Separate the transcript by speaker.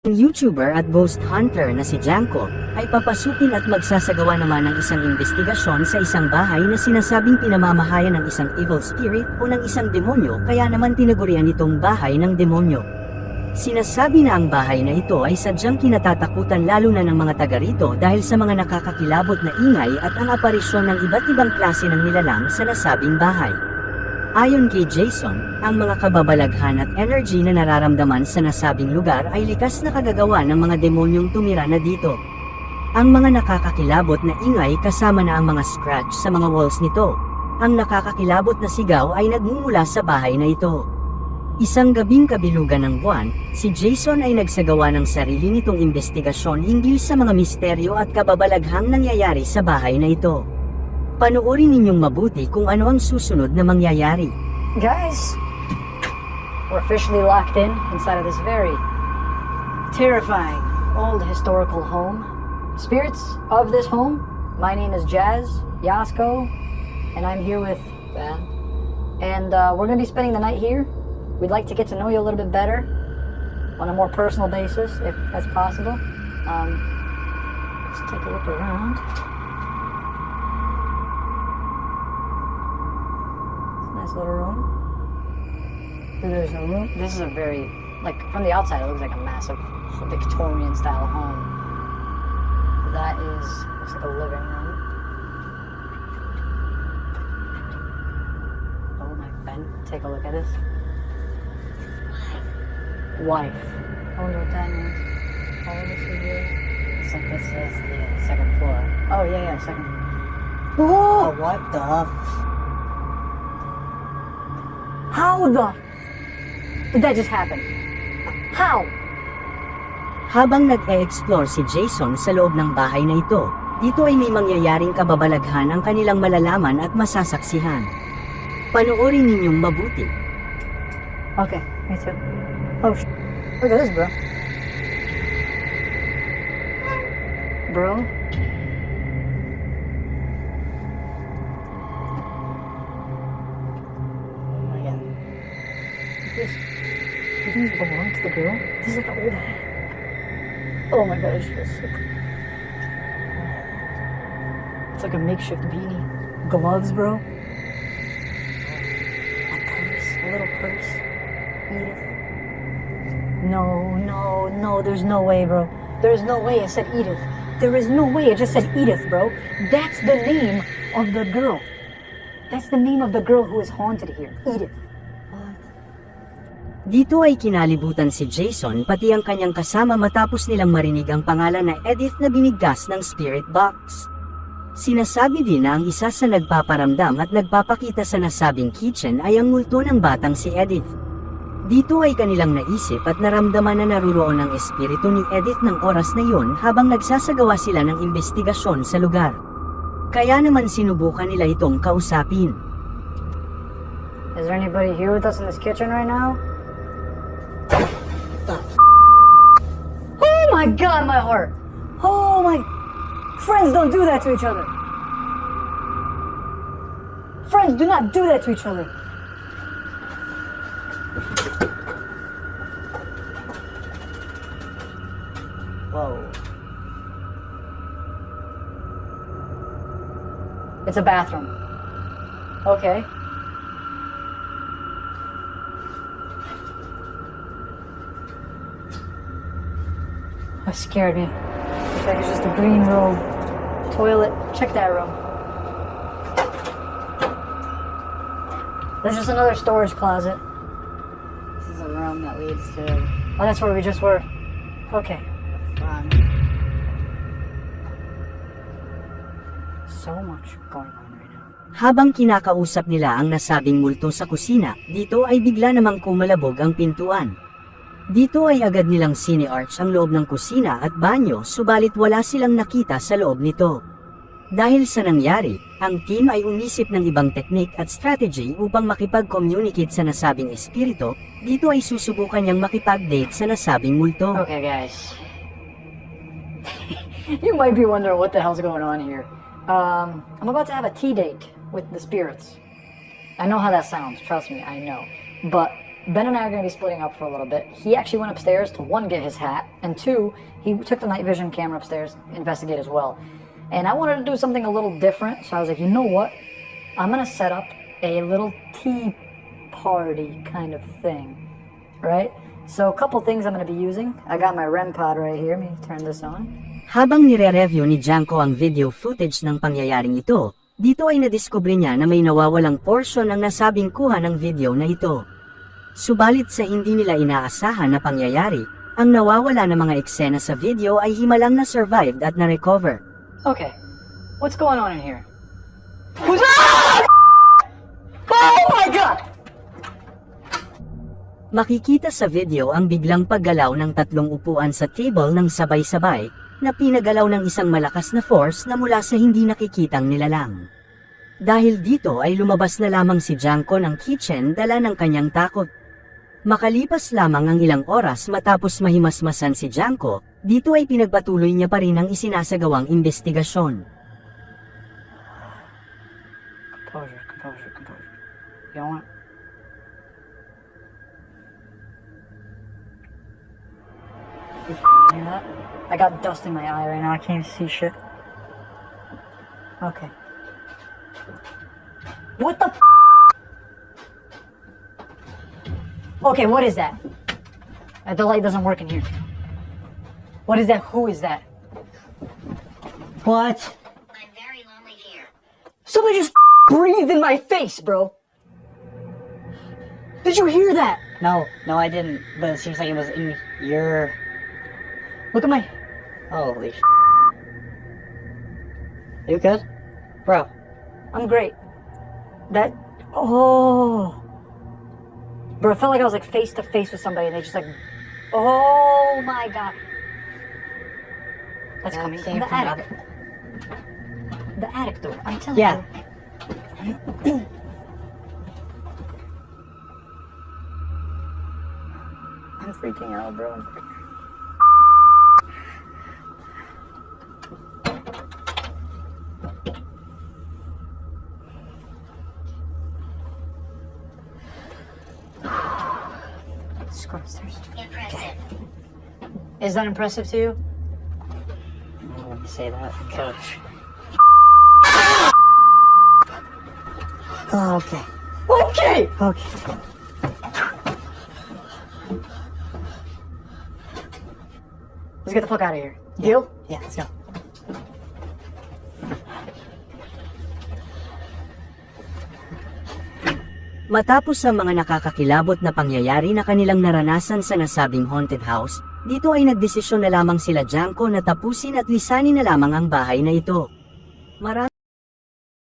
Speaker 1: Ang YouTuber at ghost hunter na si Janko ay papasukin at magsasagawa naman ng isang investigasyon sa isang bahay na sinasabing pinamamahayan ng isang evil spirit o ng isang demonyo, kaya naman tinagurian itong bahay ng demonyo. Sinasabi na ang bahay na ito ay sadyang kinatatakutan lalo na ng mga taga rito dahil sa mga nakakakilabot na ingay at ang aparisyon ng iba't ibang klase ng nilalang sa nasabing bahay. Ayon kay Jason, ang mga kababalaghan at energy na nararamdaman sa nasabing lugar ay likas na kagagawa ng mga demonyong tumira na dito. Ang mga nakakakilabot na ingay kasama na ang mga scratch sa mga walls nito. Ang nakakakilabot na sigaw ay nagmumula sa bahay na ito. Isang gabing kabilugan ng buwan, si Jason ay nagsagawa ng sarili nitong investigasyon hinggil sa mga misteryo at kababalaghang nangyayari sa bahay na ito. Panoorin ninyong mabuti kung ano ang susunod na mangyayari.
Speaker 2: Guys, we're officially locked inside of this very terrifying old historical home. Spirits of this home, my name is Jazz Yasko, and I'm here with Ben. And we're going to be spending the night here. We'd like to get to know you a little bit better on a more personal basis, if that's possible. Let's take a look around. Nice little room. There's no room. This is a very, like, from the outside, it looks like a massive Victorian style home. That is, looks like a living room. Oh my, Ben, take a look at this. Wife. I wonder what that means. Oh, this is it.
Speaker 3: Looks like this is the second floor.
Speaker 2: Oh, yeah, second.
Speaker 3: Oh, what the
Speaker 2: How the did that just happen? How?
Speaker 1: Habang nag-e-explore si Jason sa loob ng bahay na ito, dito ay may mangyayaring kababalaghan ang kanilang malalaman at masasaksihan. Panoorin ninyong mabuti.
Speaker 2: Okay, me too. Oh, look at this, bro. Bro?
Speaker 3: Oh my god.
Speaker 2: Do you think this belongs to the girl? This is like an old hat. Oh my god, I just feel sick. It's like a makeshift beanie. Gloves, bro. A purse, a little purse. Edith. No, there's no way, bro. There's no way it said Edith. There is no way it just said Edith, bro. That's the name of the girl. That's the name of the girl who is haunted here. Edith.
Speaker 1: Dito ay kinalibutan si Jason pati ang kanyang kasama matapos nilang marinig ang pangalan na Edith na binigkas ng spirit box. Sinasabi din na ang isa sa nagpaparamdam at nagpapakita sa nasabing kitchen ay ang multo ng batang si Edith. Dito ay kanilang naisip at naramdaman na naruroon ang espiritu ni Edith ng oras na iyon habang nagsasagawa sila ng investigasyon sa lugar. Kaya naman sinubukan nila itong kausapin.
Speaker 2: Is there anybody here with us in this kitchen right now? Oh my god, my heart! Oh my... Friends don't do that to each other! Friends do not do that to each other!
Speaker 3: Whoa.
Speaker 2: It's a bathroom. Okay. That scared me. Looks like it's just a green room. Toilet. Check that room. There's just another storage closet.
Speaker 3: This is a room that leads to
Speaker 2: Oh, that's where we just were. Okay.
Speaker 3: front.
Speaker 2: So much going on right now.
Speaker 1: Habang kinakausap nila ang nasabing multo sa kusina, dito ay bigla namang kumalabog ang pintuan. Dito ay agad nilang sine-arch ang loob ng kusina at banyo, subalit wala silang nakita sa loob nito. Dahil sa nangyari, ang team ay umisip ng ibang teknik at strategy upang makipag-communicate sa nasabing espiritu. Dito ay susubukan niyang makipag-date sa nasabing multo.
Speaker 2: Okay, guys. You might be wondering what the hell's going on here. I'm about to have a tea date with the spirits. I know how that sounds, trust me, I know. But Ben and I are going to be splitting up for a little bit. He actually went upstairs to one, get his hat, and two, he took the night vision camera upstairs to investigate as well. And I wanted to do something a little different, so I was like, you know what? I'm going to set up a little tea party kind of thing, right? So a couple things I'm going to be using. I got my REM pod right here. Let me turn this on.
Speaker 1: Habang nire-review ni Janko ang video footage ng pangyayaring ito, dito ay nadiskubre niya na may nawawalang portion ng nasabing kuha ng video na ito. Subalit sa hindi nila inaasahan na pangyayari, ang nawawala na mga eksena sa video ay himalang na survived at na-recover.
Speaker 2: Okay, what's going on in here? Who's ah! Oh my God!
Speaker 1: Makikita sa video ang biglang paggalaw ng tatlong upuan sa table ng sabay-sabay na pinagalaw ng isang malakas na force na mula sa hindi nakikitang nilalang. Dahil dito ay lumabas na lamang si Janko ng kitchen dala ng kanyang takot. Makalipas lamang ang ilang oras matapos mahimasmasan si Janko, dito ay pinagpatuloy niya pa rin ang isinasagawang investigasyon.
Speaker 2: Composure. You don't want... You hear that? I got dust in my eye right now. I can't see shit. Okay. What the Okay, what is that? The light doesn't work in here. What is that? Who is that? What?
Speaker 4: I'm very lonely here.
Speaker 2: Somebody just breathed in my face, bro. Did you hear that?
Speaker 3: No, I didn't. But it seems like it was in your.
Speaker 2: Look at my...
Speaker 3: Holy sh. You good? Bro.
Speaker 2: I'm great. That... Oh. Bro, it felt like I was like face to face with somebody and they just like... Oh my God. That's
Speaker 3: That
Speaker 2: coming from
Speaker 3: came
Speaker 2: the
Speaker 3: from
Speaker 2: attic. The attic door. I'm telling
Speaker 3: Yeah.
Speaker 2: you. I'm freaking out, bro. I'm freaking... Let's go upstairs.
Speaker 4: Impressive.
Speaker 2: Is that impressive to you?
Speaker 3: I wouldn't say that. Coach.
Speaker 2: Oh, okay. Okay!
Speaker 3: Okay.
Speaker 2: Let's get the fuck out of here. Deal?
Speaker 3: Yeah, let's go.
Speaker 1: Matapos ang mga nakakakilabot na pangyayari na kanilang naranasan sa nasabing haunted house, dito ay nagdesisyon na lamang sila Janko na tapusin at lisanin na lamang ang bahay na ito.